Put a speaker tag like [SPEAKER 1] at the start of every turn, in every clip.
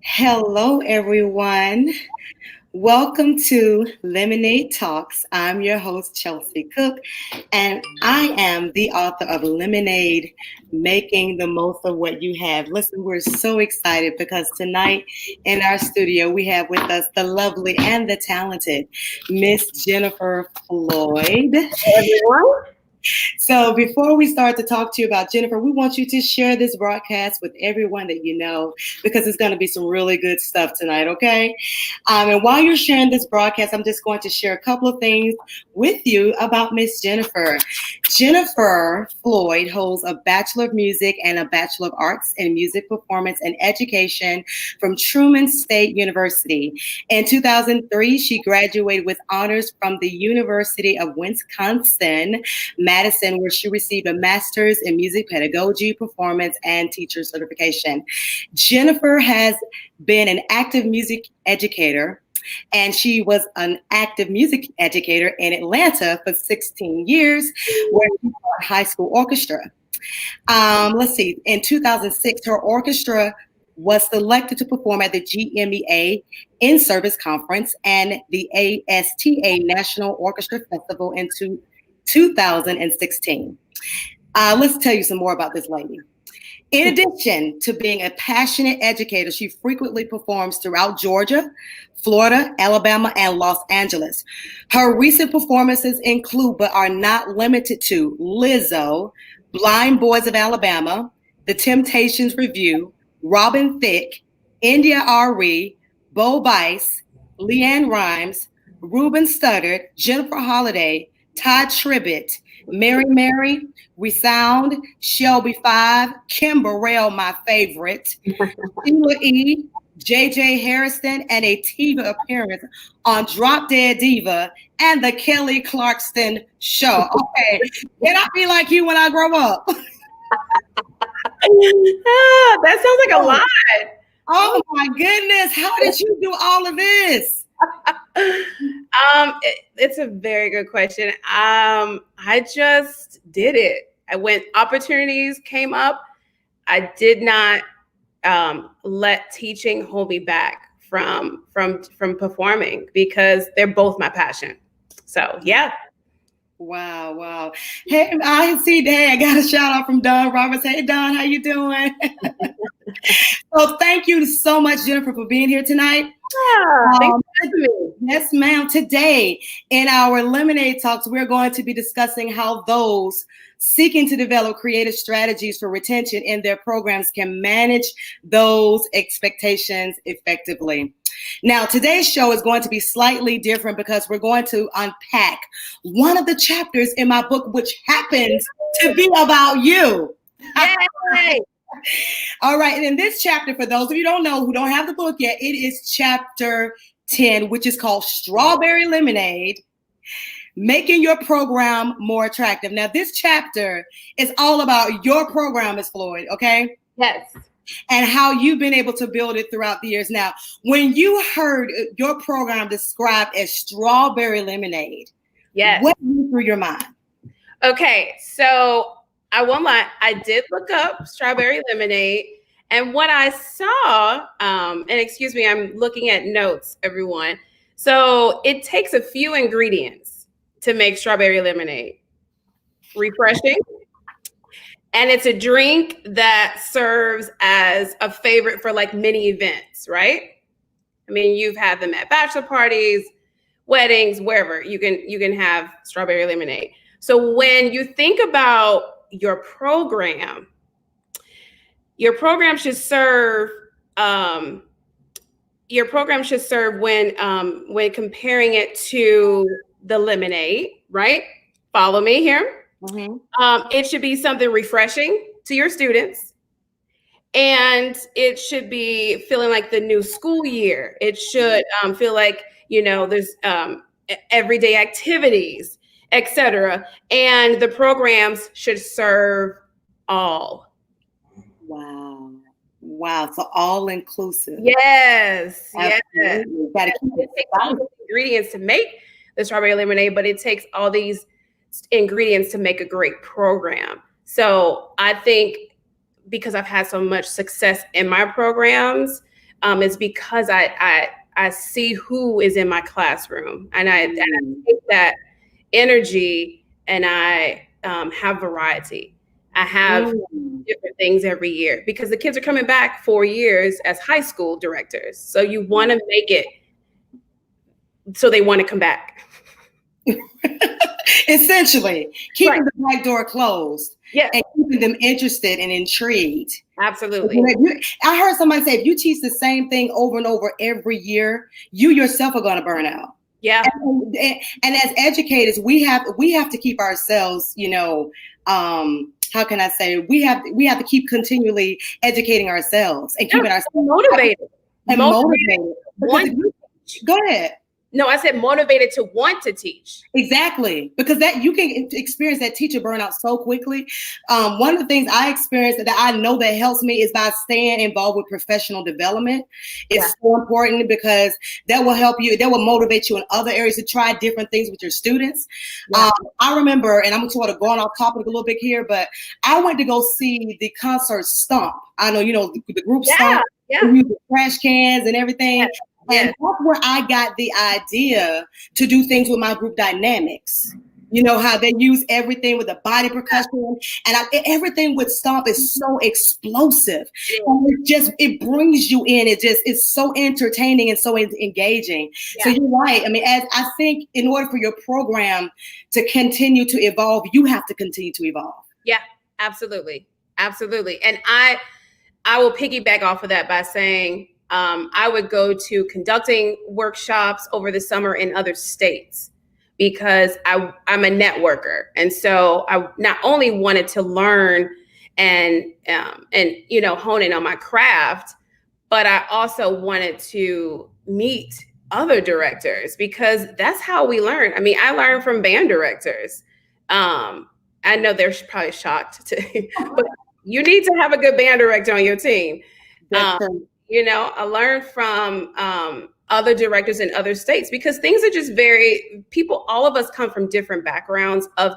[SPEAKER 1] Hello, everyone. Welcome to Lemonade Talks. I'm your host, Chelsea Cook, and I am the author of Lemonade, Making the Most of What You Have. Listen, we're so excited because tonight in our studio, we have with us the lovely and the talented Miss Jennifer Floyd.
[SPEAKER 2] Everyone.
[SPEAKER 1] So before we start to talk to you about Jennifer, we want you to share this broadcast with everyone that you know because it's going to be some really good stuff tonight, okay? And while you're sharing this broadcast, I'm just going to share a couple of things with you about Miss Jennifer. Jennifer Floyd holds a Bachelor of Music and a Bachelor of Arts in Music Performance and Education from Truman State University. In 2003, she graduated with honors from the University of Wisconsin Madison, where she received a master's in music pedagogy, performance, and teacher certification. Jennifer has been an active music educator, and she was an active music educator in Atlanta for 16 years, where she taught high school orchestra. Let's see, in 2006, her orchestra was selected to perform at the GMEA In-Service Conference and the ASTA National Orchestra Festival in 2016. Let's tell you some more about this lady. In addition to being a passionate educator, she frequently performs throughout Georgia, Florida, Alabama, and Los Angeles. Her recent performances include, but are not limited to, Lizzo, Blind Boys of Alabama, The Temptations Review, Robin Thicke, India Ari, Bo Bice, Leanne Rhymes, Ruben Studdard, Jennifer Holliday, Todd Tribbett, Mary, Resound, Shelby Five, Kim Burrell, my favorite, Sheila E., JJ Harrison, and a TV appearance on Drop Dead Diva and the Kelly Clarkson Show. Okay, can I be like you when I grow up?
[SPEAKER 2] That sounds like a lot.
[SPEAKER 1] Oh my goodness, how did you do all of this?
[SPEAKER 2] It's a very good question. I just did it. When opportunities came up, I did not let teaching hold me back from performing because they're both my passion. So yeah.
[SPEAKER 1] Wow. Hey, I see. Hey, I got a shout out from Don Roberts. Hey, Don, how you doing? So thank you so much, Jennifer, for being here tonight.
[SPEAKER 2] Thanks for having me.
[SPEAKER 1] Yes, ma'am. Today in our Lemonade Talks, we're going to be discussing how those seeking to develop creative strategies for retention in their programs can manage those expectations effectively. Now, today's show is going to be slightly different because we're going to unpack one of the chapters in my book, which happens to be about you.
[SPEAKER 2] Yay!
[SPEAKER 1] All right. And in this chapter, for those of you who don't know, who don't have the book yet, it is chapter 10, which is called Strawberry Lemonade, Making Your Program More Attractive. Now, this chapter is all about your program, Ms. Floyd, okay?
[SPEAKER 2] Yes.
[SPEAKER 1] And how you've been able to build it throughout the years. Now, when you heard your program described as Strawberry Lemonade,
[SPEAKER 2] yes,
[SPEAKER 1] what went through your mind?
[SPEAKER 2] Okay, so I won't lie, I did look up Strawberry Lemonade, and what I saw, and excuse me, I'm looking at notes, everyone. So it takes a few ingredients to make strawberry lemonade. Refreshing. And it's a drink that serves as a favorite for like many events, right? I mean, you've had them at bachelor parties, weddings, wherever you can have strawberry lemonade. So when you think about your program should serve when comparing it to the lemonade, right? Follow me here. Mm-hmm. It should be something refreshing to your students, and it should be feeling like the new school year. It should feel like, there's everyday activities, etc. And the programs should serve all.
[SPEAKER 1] Wow. So all inclusive.
[SPEAKER 2] Yes.
[SPEAKER 1] Absolutely.
[SPEAKER 2] Yes. It takes all the ingredients to make the strawberry lemonade, but it takes all these ingredients to make a great program. So I think because I've had so much success in my programs, is because I see who is in my classroom, and I take that energy, and I have variety. I have different things every year because the kids are coming back 4 years as high school directors. So you want to make it so they want to come back.
[SPEAKER 1] Essentially, keeping the back door closed, and keeping them interested and intrigued.
[SPEAKER 2] Absolutely.
[SPEAKER 1] I heard somebody say, if you teach the same thing over and over every year, you yourself are going to burn out.
[SPEAKER 2] Yeah.
[SPEAKER 1] And as educators, we have to keep ourselves, how can I say, we have to keep continually educating ourselves and keeping ourselves
[SPEAKER 2] motivated.
[SPEAKER 1] Go ahead.
[SPEAKER 2] No, I said motivated to want to teach.
[SPEAKER 1] Exactly. Because that you can experience that teacher burnout so quickly. One of the things I experienced that I know that helps me is by staying involved with professional development. It's so important because that will help you. That will motivate you in other areas to try different things with your students. I remember, and I'm sort of going off topic a little bit here, but I went to go see the concert Stomp. I know, the group Stomp, the trash cans and everything. And that's where I got the idea to do things with my group dynamics. You know how they use everything with the body percussion, and everything with Stomp is so explosive. And it brings you in. It's so entertaining and so engaging. So you're right. I mean, as I think in order for your program to continue to evolve, you have to continue to evolve.
[SPEAKER 2] Yeah, absolutely. Absolutely. And I will piggyback off of that by saying, I would go to conducting workshops over the summer in other states because I'm a networker. And so I not only wanted to learn and hone in on my craft, but I also wanted to meet other directors because that's how we learn. I mean, I learned from band directors. I know they're probably shocked, but you need to have a good band director on your team. I learned from other directors in other states because things are just all of us come from different backgrounds of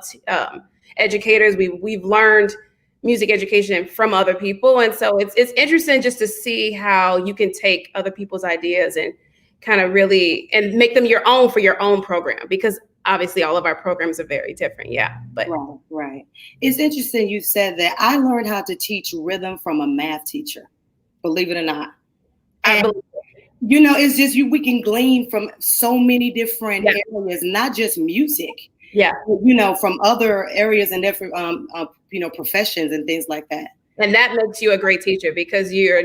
[SPEAKER 2] educators. We've learned music education from other people. And so it's interesting just to see how you can take other people's ideas and kind of really, and make them your own for your own program, because obviously all of our programs are very different. Yeah. But
[SPEAKER 1] right. It's interesting you said that. I learned how to teach rhythm from a math teacher, believe it or not. And, it's just we can glean from so many different areas, not just music. Yeah. From other areas and different, professions and things like that.
[SPEAKER 2] And that makes you a great teacher because you're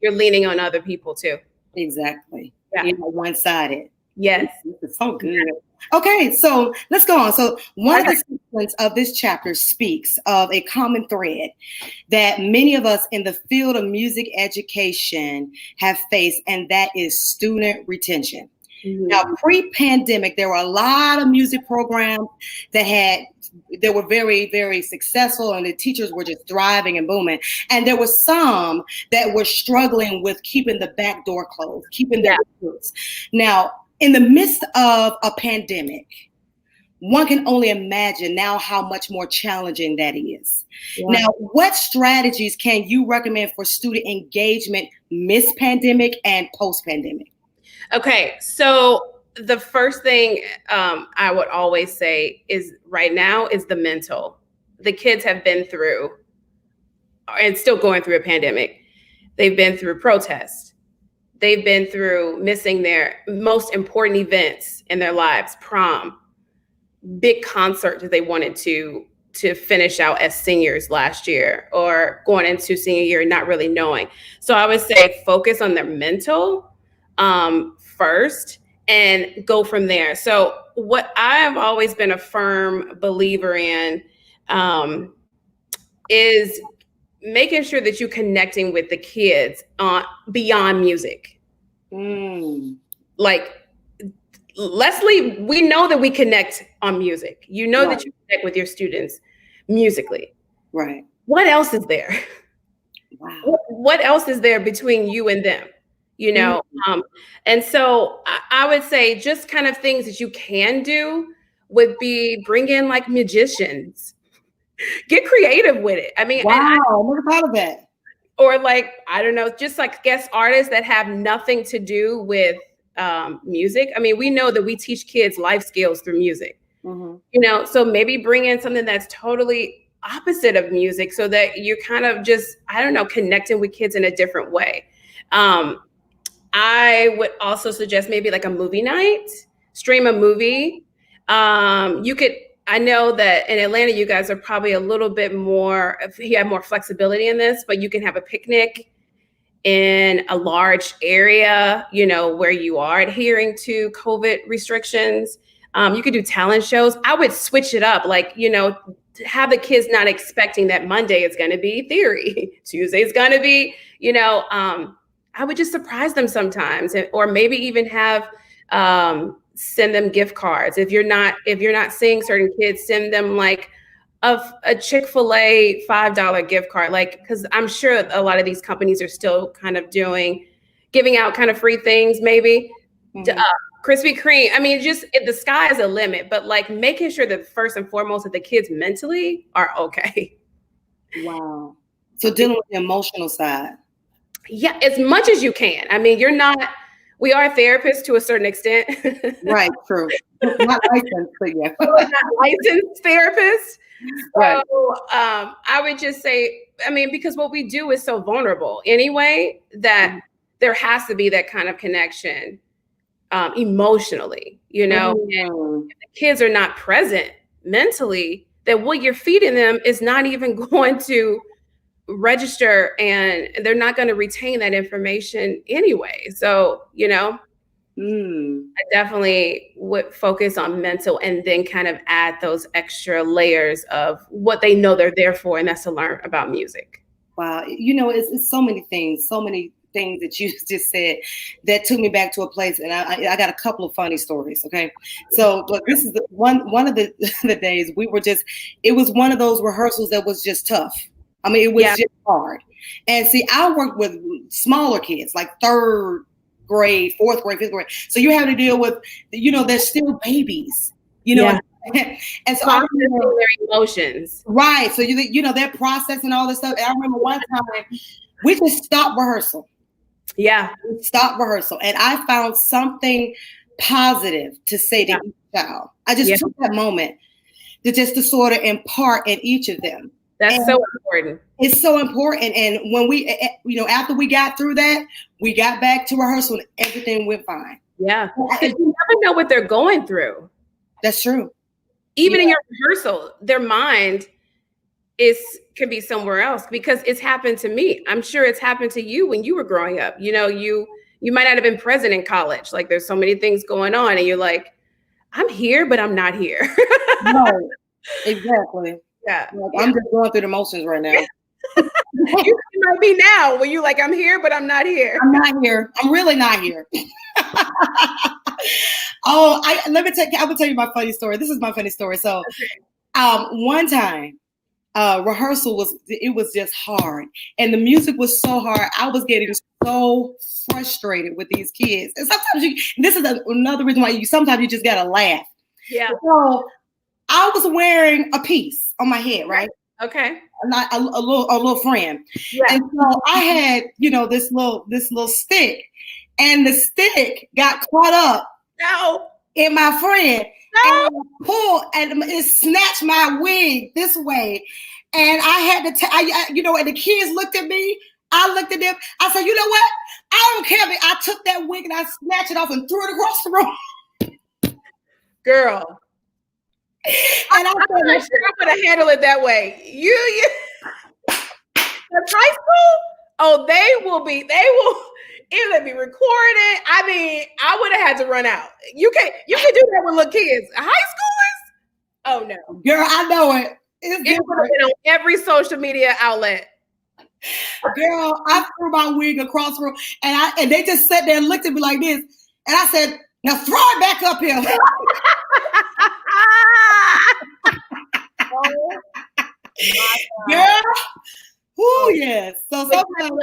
[SPEAKER 2] leaning on other people too.
[SPEAKER 1] Exactly. Yeah. One-sided.
[SPEAKER 2] Yes.
[SPEAKER 1] It's so good. Okay, so let's go on. So one of the segments of this chapter speaks of a common thread that many of us in the field of music education have faced, and that is student retention. Mm-hmm. Now, pre-pandemic, there were a lot of music programs that were very, very successful, and the teachers were just thriving and booming. And there were some that were struggling with keeping the back door closed, keeping their recruits. Now, in the midst of a pandemic, one can only imagine now how much more challenging that is. Yeah. Now, what strategies can you recommend for student engagement post-pandemic and post-pandemic?
[SPEAKER 2] Okay, so the first thing I would always say is right now is the mental. The kids have been through and still going through a pandemic. They've been through protests. They've been through missing their most important events in their lives, prom, big concert that they wanted to finish out as seniors last year, or going into senior year not really knowing. So I would say focus on their mental first and go from there. So what I've always been a firm believer in is making sure that you're connecting with the kids beyond music. Like, Leslie, we know that we connect on music. You know that you connect with your students musically.
[SPEAKER 1] Right.
[SPEAKER 2] What else is there?
[SPEAKER 1] Wow.
[SPEAKER 2] What else is there between you and them? And so I would say just kind of things that you can do would be bring in like magicians. Get creative with it. I mean,
[SPEAKER 1] wow, I never thought of that.
[SPEAKER 2] or like, I don't know, just like guest artists that have nothing to do with music. I mean, we know that we teach kids life skills through music, you know, so maybe bring in something that's totally opposite of music so that you're kind of just, I don't know, connecting with kids in a different way. I would also suggest maybe like a movie night, stream a movie. You could, I know that in Atlanta, you guys are probably a little bit more, you have more flexibility in this, but you can have a picnic in a large area, you know, where you are adhering to COVID restrictions. You could do talent shows. I would switch it up, like, you know, have the kids not expecting that Monday is going to be theory, Tuesday is going to be, you know, I would just surprise them sometimes, or maybe even have send them gift cards. If you're not seeing certain kids, send them like a Chick-fil-A $5 gift card, like, because I'm sure a lot of these companies are still kind of giving out kind of free things, maybe. Krispy Kreme. I mean, just the sky is a limit, but like making sure that first and foremost that the kids mentally are okay.
[SPEAKER 1] Wow. So dealing with the emotional side. Yeah,
[SPEAKER 2] as much as you can. I mean, we are therapists to a certain extent.
[SPEAKER 1] Right, true. Not licensed, but yeah.
[SPEAKER 2] We're not licensed therapists.
[SPEAKER 1] Right.
[SPEAKER 2] So I would just say, I mean, because what we do is so vulnerable anyway, that there has to be that kind of connection emotionally, you know, and if the kids are not present mentally, that what you're feeding them is not even going to register, and they're not going to retain that information anyway. So, you know, I definitely would focus on mental and then kind of add those extra layers of what they know they're there for, and that's to learn about music.
[SPEAKER 1] Wow. You know, it's so many things that you just said that took me back to a place, and I got a couple of funny stories. Okay, so look, this is one of the days we were just, it was one of those rehearsals that was just tough. I mean, it was just hard. And see, I worked with smaller kids, like third grade, fourth grade, fifth grade. So you have to deal with, you know, they're still babies, you know. And so I remember
[SPEAKER 2] their emotions.
[SPEAKER 1] Right. So you know, they're processing all this stuff. And I remember one time we just stopped rehearsal.
[SPEAKER 2] Yeah.
[SPEAKER 1] Stop rehearsal. And I found something positive to say to each child. I just took that moment to sort of impart in each of them.
[SPEAKER 2] That's so important.
[SPEAKER 1] It's so important. And when we, you know, after we got through that, we got back to rehearsal and everything went fine.
[SPEAKER 2] Yeah. Because you never know what they're going through.
[SPEAKER 1] That's true.
[SPEAKER 2] Even in your rehearsal, their mind can be somewhere else, because it's happened to me. I'm sure it's happened to you when you were growing up. You know, you might not have been present in college. Like, there's so many things going on and you're like, I'm here, but I'm not here.
[SPEAKER 1] No, exactly.
[SPEAKER 2] Yeah.
[SPEAKER 1] Like, I'm just going through the motions right now.
[SPEAKER 2] You might be now when you're like, I'm here, but I'm not here.
[SPEAKER 1] I'm not here. I'm really not here. I will tell you my funny story. This is my funny story. So one time, rehearsal was just hard, and the music was so hard. I was getting so frustrated with these kids, and sometimes this is another reason why sometimes you just gotta laugh.
[SPEAKER 2] Yeah.
[SPEAKER 1] So I was wearing a piece on my head, right?
[SPEAKER 2] Okay.
[SPEAKER 1] Not a little friend. Yeah. And so I had, you know, this little stick, and the stick got caught up in my friend. And I pulled, and it snatched my wig this way. And I had to, you know, and the kids looked at me. I looked at them. I said, you know what? I don't care. I took that wig and I snatched it off and threw it across the room.
[SPEAKER 2] Girl. And I would have handled it that way. You the high school? Oh, they will be recorded. I mean, I would have had to run out. You can do that with little kids. High schoolers? Oh no.
[SPEAKER 1] Girl, I know it.
[SPEAKER 2] It would have been on every social media outlet.
[SPEAKER 1] Girl, I threw my wig across the room, and they just sat there and looked at me like this. And I said, now throw it back up here.
[SPEAKER 2] Oh,
[SPEAKER 1] girl. Oh yes. So sometimes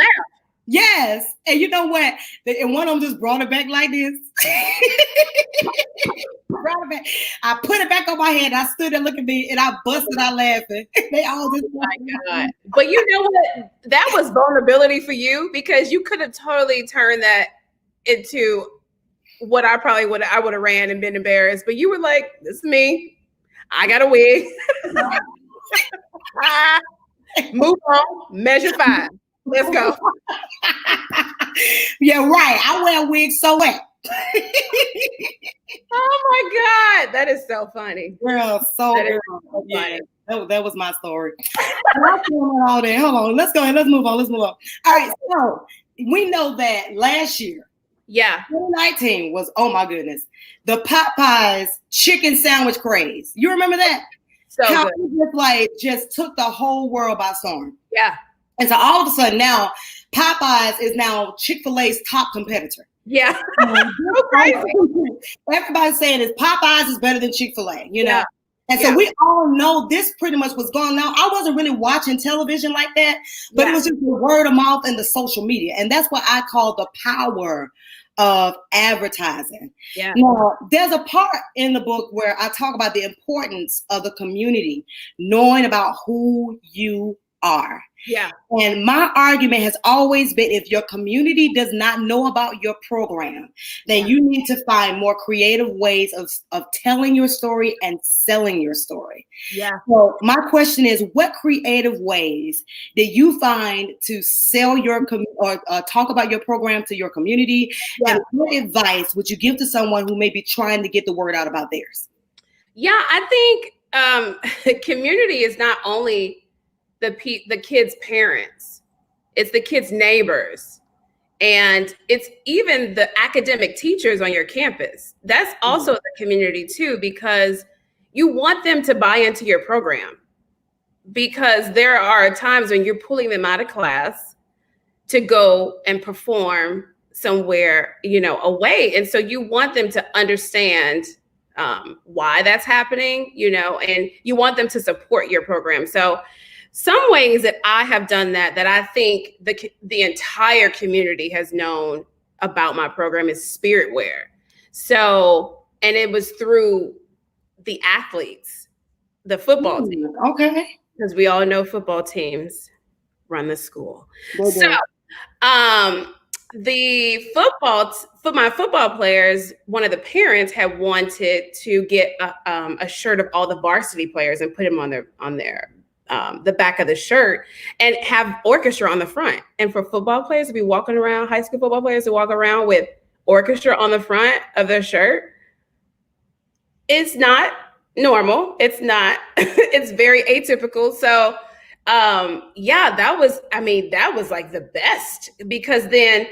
[SPEAKER 1] Yes. And you know what? And one of them just brought it back like this. Brought it back. I put it back on my head. I stood there looking at me and I busted out laughing. They all just
[SPEAKER 2] oh my God. But you know what? That was vulnerability for you, because you could have totally turned that into what I probably would have ran and been embarrassed. But you were like, this is me. I got a wig. Move on. Measure 5. Let's go.
[SPEAKER 1] Yeah, right. I wear wigs so what?
[SPEAKER 2] Oh my God. That is so funny.
[SPEAKER 1] Girl, so
[SPEAKER 2] That is
[SPEAKER 1] girl.
[SPEAKER 2] so
[SPEAKER 1] Yeah,
[SPEAKER 2] funny.
[SPEAKER 1] that was my story. All day. Hold on. Let's go ahead. Let's move on. All right. So we know that last year,
[SPEAKER 2] Yeah.
[SPEAKER 1] 2019 was, oh my goodness, the Popeyes chicken sandwich craze. You remember that?
[SPEAKER 2] So
[SPEAKER 1] How
[SPEAKER 2] good.
[SPEAKER 1] it just took the whole world by storm.
[SPEAKER 2] Yeah.
[SPEAKER 1] And so all of a sudden now, Popeyes is now Chick-fil-A's top competitor.
[SPEAKER 2] Yeah. So crazy.
[SPEAKER 1] Everybody's saying is Popeyes is better than Chick-fil-A, you know?
[SPEAKER 2] Yeah.
[SPEAKER 1] And so we all know this pretty much was going on. I wasn't really watching television like that, but it was just the word of mouth and the social media. And that's what I call the power of advertising.
[SPEAKER 2] Yeah.
[SPEAKER 1] Now, there's a part in the book where I talk about the importance of the community, knowing about who you are.
[SPEAKER 2] Yeah.
[SPEAKER 1] And my argument has always been, if your community does not know about your program, then you need to find more creative ways of telling your story and selling your story.
[SPEAKER 2] Yeah.
[SPEAKER 1] So my question is, what creative ways did you find to sell your or talk about your program to your community?
[SPEAKER 2] Yeah.
[SPEAKER 1] And what advice would you give to someone who may be trying to get the word out about theirs?
[SPEAKER 2] Yeah, I think community is not only the kids' parents, it's the kids' neighbors, and it's even the academic teachers on your campus. That's also the community too, because you want them to buy into your program, because there are times when you're pulling them out of class to go and perform somewhere, away. And so you want them to understand why that's happening, and you want them to support your program. So some ways that I have done that I think the entire community has known about my program is spirit wear. So, and it was through the athletes, the football team.
[SPEAKER 1] Okay.
[SPEAKER 2] Because we all know football teams run the school. So, my football players, one of the parents had wanted to get a shirt of all the varsity players and put them on their the back of the shirt and have orchestra on the front. And for football players to be walking around, high school football players to walk around with orchestra on the front of their shirt, it's not normal. It's not, it's very atypical. So that was like the best, because then,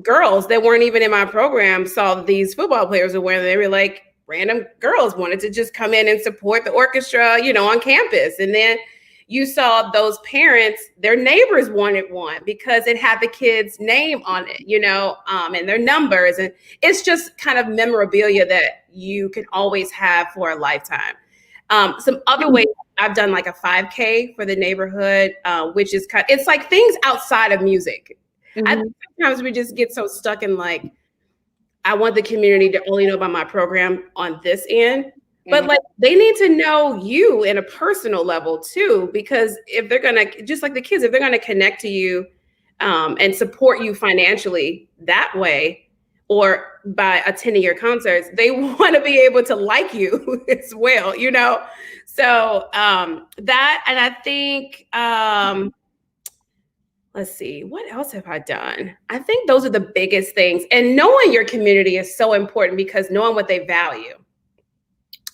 [SPEAKER 2] girls that weren't even in my program saw these football players were wearing, they were like, random girls wanted to just come in and support the orchestra, on campus. And then you saw those parents, their neighbors wanted one because it had the kid's name on it, and their numbers. And it's just kind of memorabilia that you can always have for a lifetime. Some other ways I've done like a 5K for the neighborhood, which is it's like things outside of music. Mm-hmm. I think sometimes we just get so stuck in like, I want the community to only know about my program on this end, but like they need to know you in a personal level too, because if they're going to, just like the kids, if they're going to connect to you and support you financially that way, or by attending your concerts, they want to be able to like you as well, So that, and I think, let's see, what else have I done? I think those are the biggest things. And knowing your community is so important, because knowing what they value.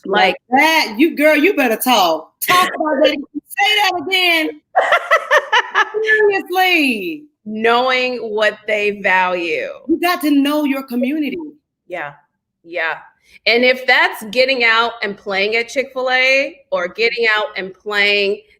[SPEAKER 2] Like
[SPEAKER 1] that, you better talk. Talk about that. Say that again. Seriously.
[SPEAKER 2] Knowing what they value.
[SPEAKER 1] You got to know your community.
[SPEAKER 2] Yeah. Yeah. And if that's getting out and playing at Chick-fil-A, or getting out and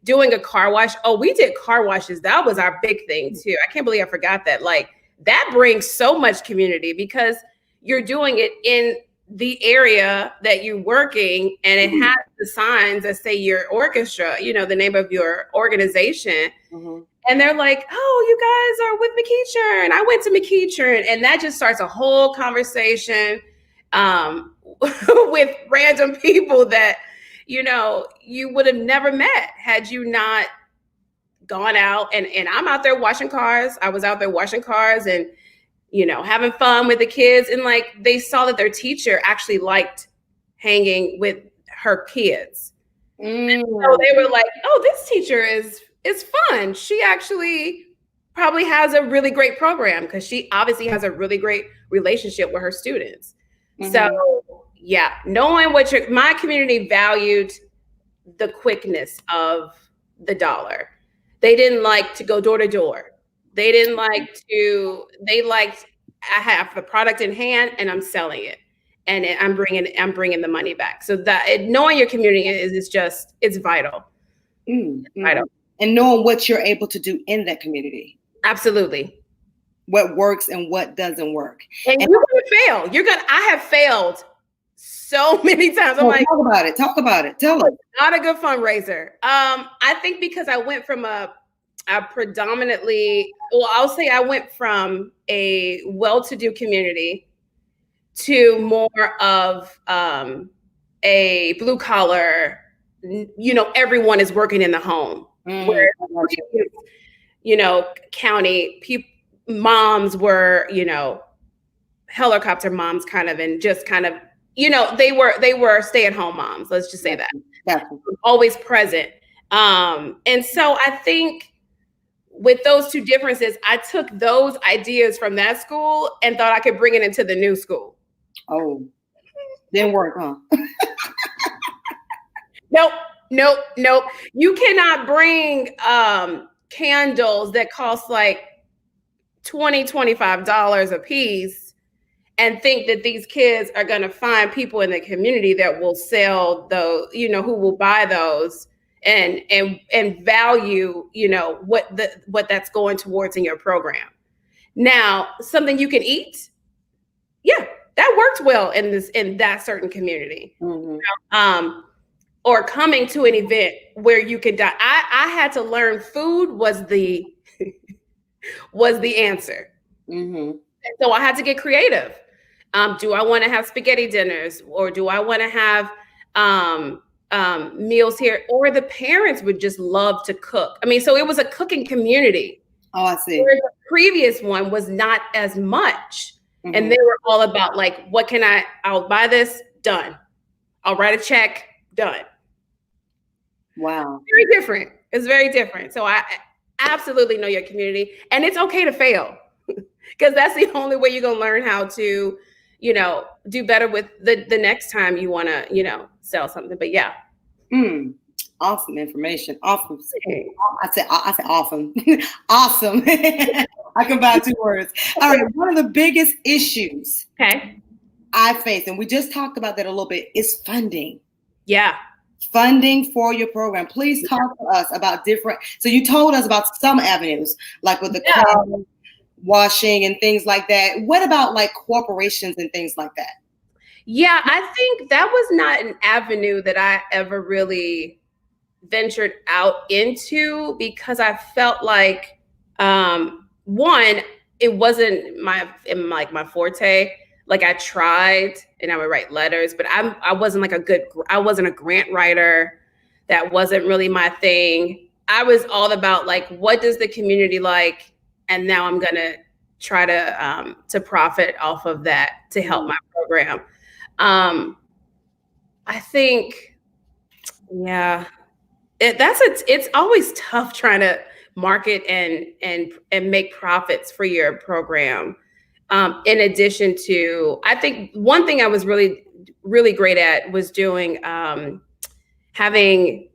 [SPEAKER 2] doing a car wash. Oh, we did car washes. That was our big thing too. I can't believe I forgot that. Like that brings so much community, because you're doing it in the area that you're working, and it has the signs that say your orchestra, the name of your organization. Mm-hmm. And they're like, oh, you guys are with McEachern. And I went to McEachern. And that just starts a whole conversation with random people that, you would have never met had you not gone out. And I'm out there washing cars. I was out there washing cars and, having fun with the kids. And like, they saw that their teacher actually liked hanging with her kids. So they were like, oh, this teacher is fun. She actually probably has a really great program because she obviously has a really great relationship with her students. So yeah, knowing what my community valued the quickness of the dollar. They didn't like to go door to door. They didn't like to, they liked, I have the product in hand and I'm selling it. And I'm bringing the money back. So that knowing your community it's vital. It's vital.
[SPEAKER 1] And knowing what you're able to do in that community.
[SPEAKER 2] Absolutely.
[SPEAKER 1] What works and what doesn't work.
[SPEAKER 2] And you're gonna fail. I have failed so many times. I'm like,
[SPEAKER 1] talk about it. Tell us.
[SPEAKER 2] Not a good fundraiser. I think because I went from a predominantly, I'll say I went from a well-to-do community to more of a blue collar, everyone is working in the home. Where, county moms were, helicopter moms kind of, and just kind of, they were stay-at-home moms. Let's just say that. Always present. And so I think with those two differences, I took those ideas from that school and thought I could bring it into the new school.
[SPEAKER 1] Oh, didn't work, huh?
[SPEAKER 2] Nope. You cannot bring candles that cost like $25 a piece and think that these kids are going to find people in the community that will sell those, who will buy those and value, what that's going towards in your program. Now, something you can eat, yeah, that worked well in that certain community. Or coming to an event where you could die. I had to learn food was the answer. So I had to get creative. Do I want to have spaghetti dinners, or do I want to have meals here? Or the parents would just love to cook. I mean, so it was a cooking community.
[SPEAKER 1] Oh, I see.
[SPEAKER 2] Where the previous one was not as much. And they were all about like, I'll buy this, done. I'll write a check, done.
[SPEAKER 1] Wow.
[SPEAKER 2] Very different. It's very different. So I absolutely know your community, and it's okay to fail because that's the only way you're going to learn how to, do better with the next time you want to, sell something. But yeah.
[SPEAKER 1] Awesome information. Awesome. I said awesome. Awesome. I combine two words. All right. One of the biggest issues I face, and we just talked about that a little bit, is funding.
[SPEAKER 2] Yeah.
[SPEAKER 1] Funding for your program. Please talk to us about so you told us about some avenues, like with the car washing and things like that. What about like corporations and things like that?
[SPEAKER 2] Yeah, I think that was not an avenue that I ever really ventured out into because I felt like, one, it wasn't my forte. Like I tried and I would write letters, but I wasn't I wasn't a grant writer. That wasn't really my thing. I was all about like, what does the community like? And now I'm going to try to profit off of that to help my program. I think, yeah, it's always tough trying to market and make profits for your program. In addition to, I think one thing I was really, really great at was doing, having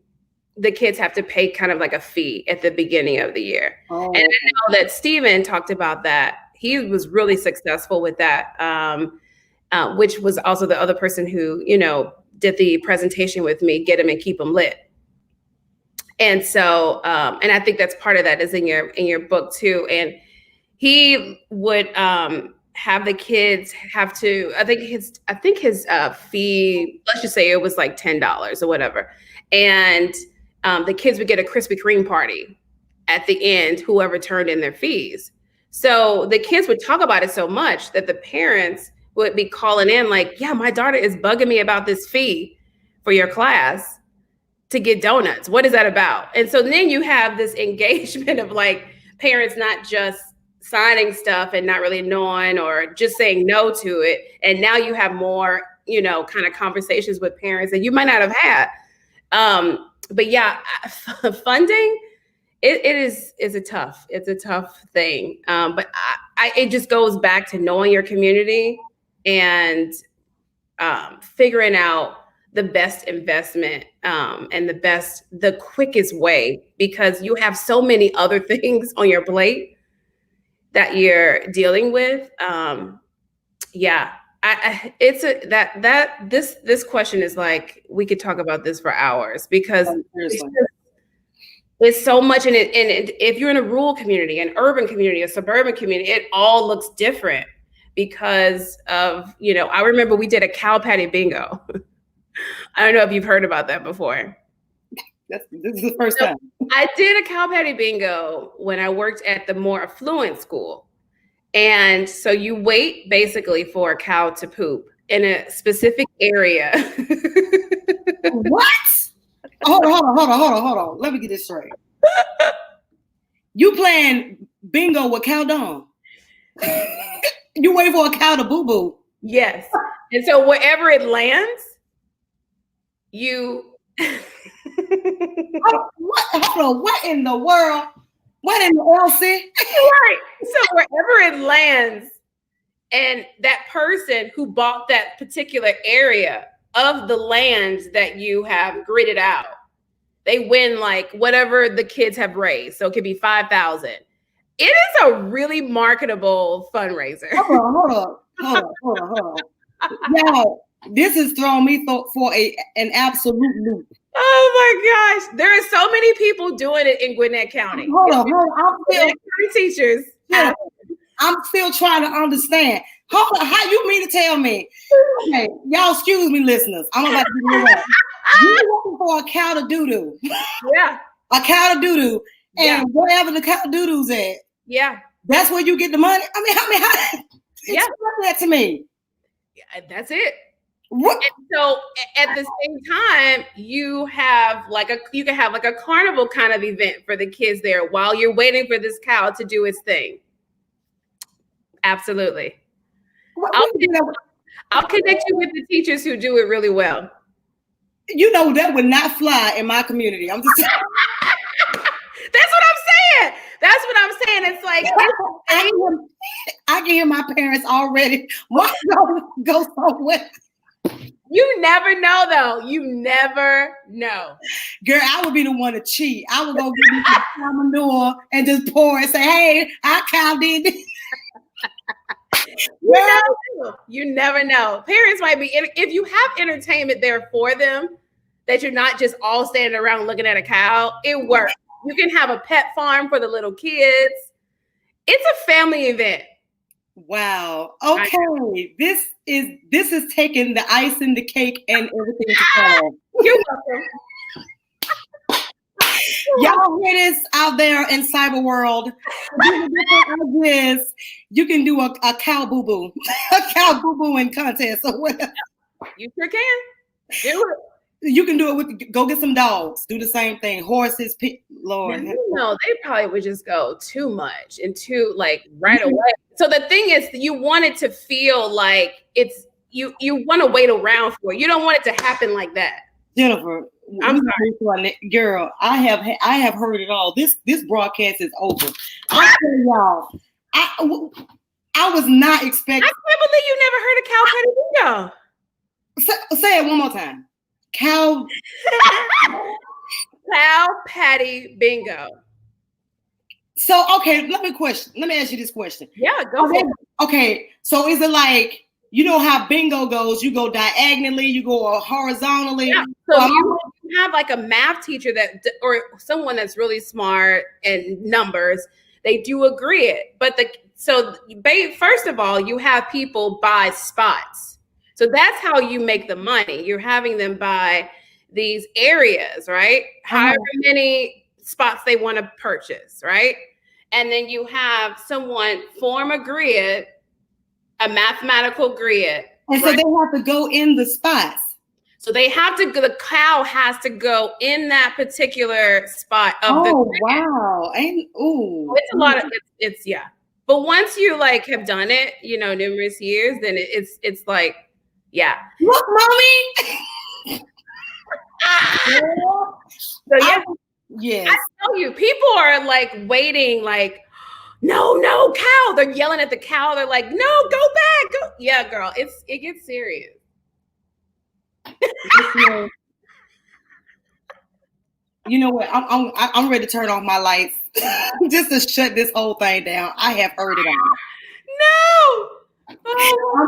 [SPEAKER 2] the kids have to pay kind of like a fee at the beginning of the year. Oh. And I know that Steven talked about that. He was really successful with that, which was also the other person who, did the presentation with me, Get Them and Keep Them Lit. And so, and I think that's part of that is in your book too. And he would have the kids have to, I think his fee, let's just say it was like $10 or whatever. And the kids would get a Krispy Kreme party at the end, whoever turned in their fees. So the kids would talk about it so much that the parents would be calling in like, yeah, my daughter is bugging me about this fee for your class to get donuts. What is that about? And so then you have this engagement of like parents not just signing stuff and not really knowing or just saying no to it. And now you have more, kind of conversations with parents that you might not have had. But yeah, funding, it's a tough thing. But it just goes back to knowing your community and figuring out the best investment and the quickest way, because you have so many other things on your plate that you're dealing with. This question is like, we could talk about this for hours because it's so much in it. And if you're in a rural community, an urban community, a suburban community, it all looks different because of, I remember we did a cow patty bingo. I don't know if you've heard about that before.
[SPEAKER 1] This is the first time.
[SPEAKER 2] I did a cow patty bingo when I worked at the more affluent school. And so you wait basically for a cow to poop in a specific area.
[SPEAKER 1] What? Hold on. Let me get this straight. You playing bingo with cow dung? You wait for a cow to boo-boo?
[SPEAKER 2] Yes. And so wherever it lands, you
[SPEAKER 1] what in the world? What in the LC?
[SPEAKER 2] Right. So wherever it lands, and that person who bought that particular area of the land that you have gridded out, they win like whatever the kids have raised. So it could be 5,000. It is a really marketable fundraiser.
[SPEAKER 1] Hold on. Yo, this is throwing me for an absolute loop.
[SPEAKER 2] Oh my gosh. There are so many people doing it in Gwinnett County.
[SPEAKER 1] Hold on.
[SPEAKER 2] Teachers.
[SPEAKER 1] Yeah, I'm still trying to understand. Hold on, how you mean to tell me? Okay, y'all excuse me, listeners. I'm about to do that. You're looking for a cow to doo-doo.
[SPEAKER 2] Yeah.
[SPEAKER 1] A cow to doo-doo. And wherever the cow doo-doo's at.
[SPEAKER 2] Yeah.
[SPEAKER 1] That's where you get the money? I mean, how explain that to me.
[SPEAKER 2] Yeah, that's it.
[SPEAKER 1] What?
[SPEAKER 2] And so at the same time, you can have like a carnival kind of event for the kids there while you're waiting for this cow to do its thing. Absolutely. I'll connect you with the teachers who do it really well.
[SPEAKER 1] That would not fly in my community. I'm just
[SPEAKER 2] That's what I'm saying. It's like
[SPEAKER 1] I can hear my parents already. Why go somewhere?
[SPEAKER 2] You never know, though. You never know.
[SPEAKER 1] Girl, I would be the one to cheat. I would go get me some cow manure and just pour and say, hey, our cow did this.
[SPEAKER 2] You never know. Parents might be, if you have entertainment there for them, that you're not just all standing around looking at a cow, it works. You can have a pet farm for the little kids. It's a family event.
[SPEAKER 1] Wow. Okay. This is taking the ice and the cake and everything to fall.
[SPEAKER 2] You're welcome.
[SPEAKER 1] Y'all hear this out there in cyber world? You can do a cow boo-boo. A cow boo-booing contest or whatever.
[SPEAKER 2] You sure can. Do it.
[SPEAKER 1] You can do it go get some dogs. Do the same thing. Horses, Lord.
[SPEAKER 2] They probably would just go too much and too right away. So the thing is, you want it to feel like it's you want to wait around for it. You don't want it to happen like that.
[SPEAKER 1] Jennifer, I'm sorry, girl. I have heard it all. This broadcast is over. I tell y'all, I was not expecting.
[SPEAKER 2] I can't believe you never heard of cow patty bingo.
[SPEAKER 1] Say it one more time. Cow
[SPEAKER 2] patty bingo.
[SPEAKER 1] So okay, let me ask you this question.
[SPEAKER 2] Yeah, go for it.
[SPEAKER 1] Okay, so is it like how bingo goes? You go diagonally, you go horizontally.
[SPEAKER 2] Yeah. So you have like a math teacher or someone that's really smart and numbers. They do a grid, but first of all, you have people buy spots. So that's how you make the money. You're having them buy these areas, right? However many spots they want to purchase, right? And then you have someone form a grid, a mathematical grid.
[SPEAKER 1] And so they have to go in the spots.
[SPEAKER 2] So they have to, the cow has to go in that particular spot of the grid.
[SPEAKER 1] Wow. And
[SPEAKER 2] it's a lot of it's yeah. But once you like have done it, you know, numerous years, then it's like, yeah.
[SPEAKER 1] Look, mommy.
[SPEAKER 2] So yeah. Yes. I tell you, people are like waiting, like, no, cow. They're yelling at the cow. They're like, no, go back. Go. Yeah, girl, it gets serious.
[SPEAKER 1] You know what? I'm ready to turn off my lights just to shut this whole thing down. I have heard it all.
[SPEAKER 2] No.
[SPEAKER 1] Oh,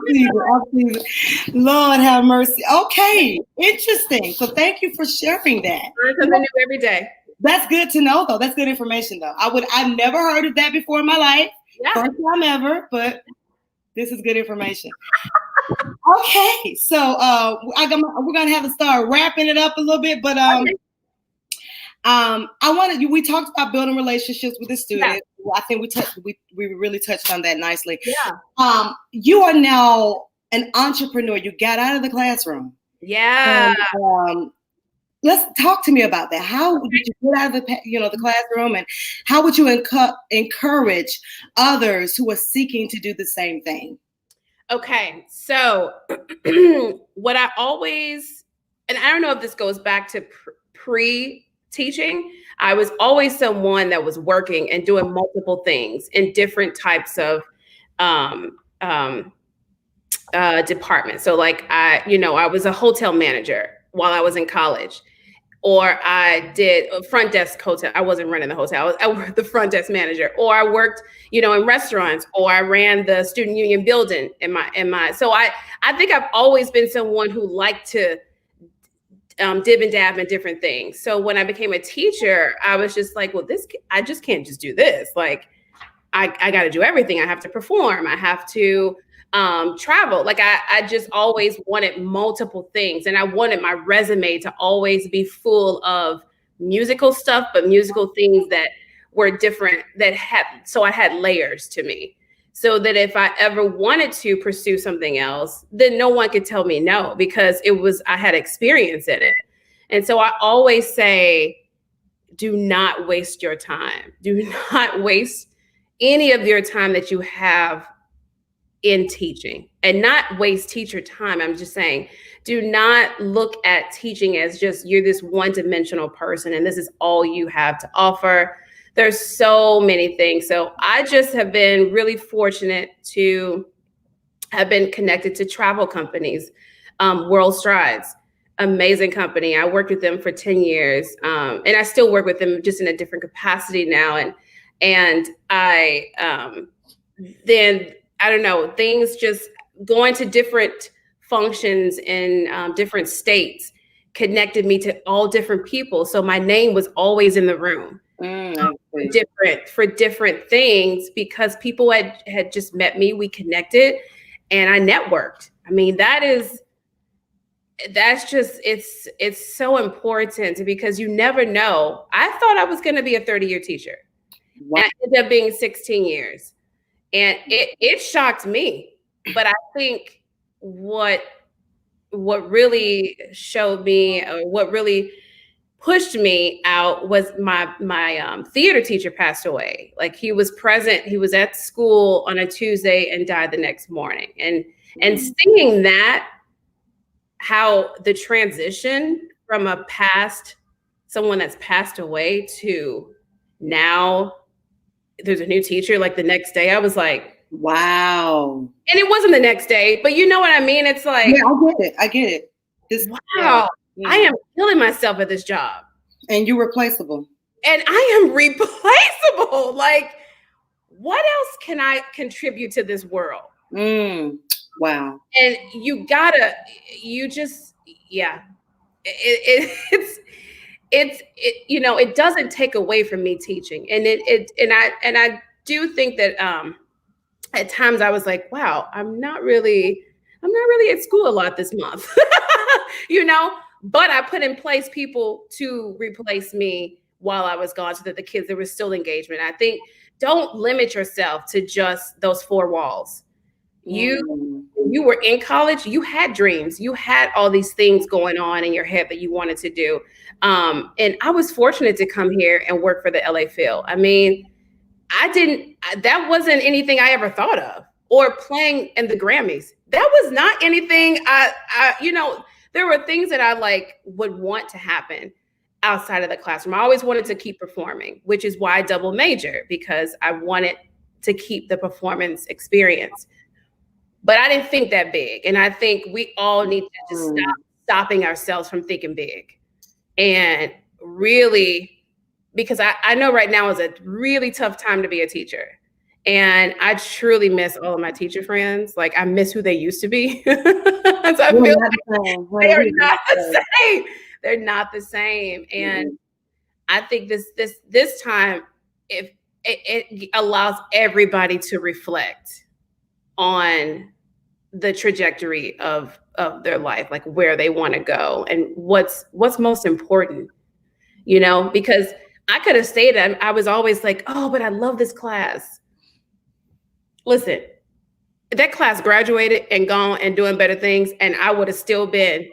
[SPEAKER 1] I'm Lord have mercy. Okay, interesting. So thank you for sharing that.
[SPEAKER 2] Something new every day.
[SPEAKER 1] That's good to know, though. That's good information, though. I've never heard of that before in my life. Yeah. First time ever, but this is good information. Okay, so we're gonna have to start wrapping it up a little bit, but we talked about building relationships with the students. Yeah. I think we really touched on that nicely. Yeah. You are now an entrepreneur. You got out of the classroom.
[SPEAKER 2] Yeah.
[SPEAKER 1] And, let's talk to me about that. How did you get out of the classroom, and how would you encourage others who are seeking to do the same thing?
[SPEAKER 2] Okay, so what I always, and I don't know if this goes back to pre-teaching, I was always someone that was working and doing multiple things in different types of departments. So like I was a hotel manager while I was in college, or I did a front desk hotel. I wasn't running the hotel. I was the front desk manager, or I worked, in restaurants, or I ran the student union building in my. So I think I've always been someone who liked to dib and dab in different things. So when I became a teacher, I was just like, well, I just can't just do this. Like, I got to do everything. I have to perform. I have to travel. Like I just always wanted multiple things, and I wanted my resume to always be full of musical stuff, but musical things that were different, so I had layers to me, so that if I ever wanted to pursue something else, then no one could tell me no, because I had experience in it. And so I always say, do not waste your time. Do not waste any of your time that you have in teaching, and not waste teacher time. I'm just saying, do not look at teaching as just you're this one-dimensional person and this is all you have to offer. There's so many things. So I just have been really fortunate to have been connected to travel companies. World Strides, amazing company. I worked with them for 10 years. And I still work with them, just in a different capacity now. And then I don't know, things just going to different functions in different states connected me to all different people. So my name was always in the room for different things, because people had just met me, we connected, and I networked. I mean, that's just, it's so important, because you never know. I thought I was going to be a 30-year teacher. Wow. And I ended up being 16 years. And it shocked me. But I think what really showed me, or what really pushed me out, was my theater teacher passed away. Like, he was present. He was at school on a Tuesday and died the next morning. And seeing that, how the transition from someone that's passed away to now there's a new teacher, like the next day, I was like,
[SPEAKER 1] wow. And
[SPEAKER 2] it wasn't the next day, but you know what I mean? It's like,
[SPEAKER 1] yeah, I get it.
[SPEAKER 2] Wow. Yeah. I am killing myself at this job.
[SPEAKER 1] And you're replaceable.
[SPEAKER 2] And I am replaceable. Like, what else can I contribute to this world?
[SPEAKER 1] Wow.
[SPEAKER 2] And it doesn't take away from me teaching. And I do think that at times I was like, wow, I'm not really at school a lot this month, but I put in place people to replace me while I was gone so that the kids, there was still engagement. I think don't limit yourself to just those four walls. You were in college, you had dreams, you had all these things going on in your head that you wanted to do. And I was fortunate to come here and work for the LA Phil. I mean, that wasn't anything I ever thought of, or playing in the Grammys. That was not anything there were things that I would want to happen outside of the classroom. I always wanted to keep performing, which is why I double major, because I wanted to keep the performance experience. But I didn't think that big. And I think we all need to just stop stopping ourselves from thinking big. And really, because I know right now is a really tough time to be a teacher. And I truly miss all of my teacher friends. Like, I miss who they used to be. So I feel like they are not the same. They're not the same. And I think this time, if it allows everybody to reflect on the trajectory of their life, like where they want to go and what's most important, because I could have stayed and I was always like, oh, but I love this class. Listen, that class graduated and gone and doing better things, and I would have still been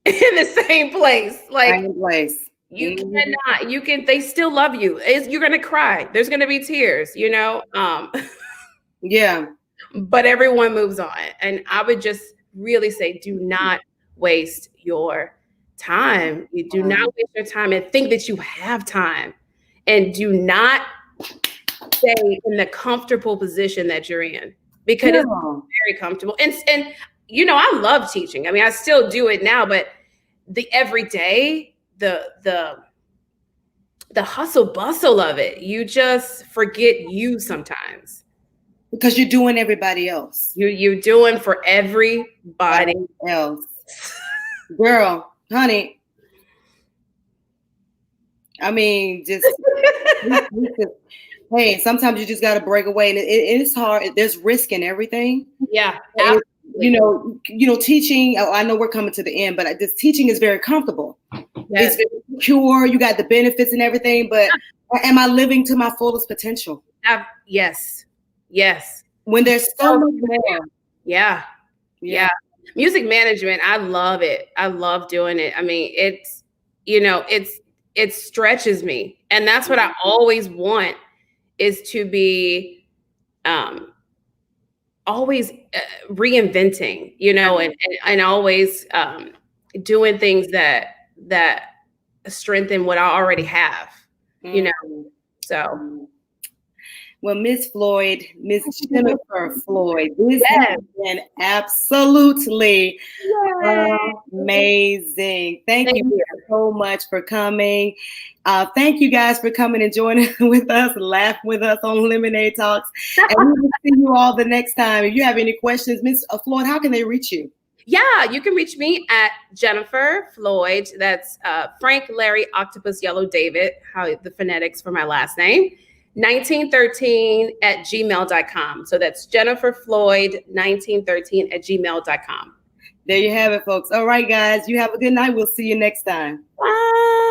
[SPEAKER 2] in the same place. You cannot, they still love you. You're going to cry. There's going to be tears,
[SPEAKER 1] Yeah.
[SPEAKER 2] But everyone moves on. And I would just really say, do not waste your time. You do not waste your time and think that you have time. And do not stay in the comfortable position that you're in, because it's very comfortable. And I love teaching. I mean, I still do it now, but the everyday, the hustle bustle of it, you just forget you sometimes.
[SPEAKER 1] Because you're doing everybody else.
[SPEAKER 2] You're doing for everybody
[SPEAKER 1] else. Girl, honey. I mean, just hey, sometimes you just got to break away, and it's hard. There's risk in everything.
[SPEAKER 2] Yeah.
[SPEAKER 1] Teaching. I know we're coming to the end, but this teaching is very comfortable.
[SPEAKER 2] Yes.
[SPEAKER 1] It's very secure. You got the benefits and everything, but am I living to my fullest potential?
[SPEAKER 2] Yes.
[SPEAKER 1] When there's so much more.
[SPEAKER 2] Yeah. Music management, I love it. I love doing it. I mean, it stretches me, and that's what I always want, is to be always reinventing, and always doing things that strengthen what I already have, so.
[SPEAKER 1] Well, Miss Jennifer Floyd, this has been absolutely amazing. Thank you so much for coming. Thank you guys for coming and joining with us, laugh with us on Lemonade Talks. And we will see you all the next time. If you have any questions, Miss Floyd, how can they reach you?
[SPEAKER 2] Yeah, you can reach me at Jennifer Floyd. That's Frank, Larry, Octopus, Yellow, David, how the phonetics for my last name. 1913 at gmail.com. So that's Jennifer Floyd 1913 at gmail.com.
[SPEAKER 1] There you have it, folks. All right, guys, you have a good night. We'll see you next time.
[SPEAKER 2] Bye.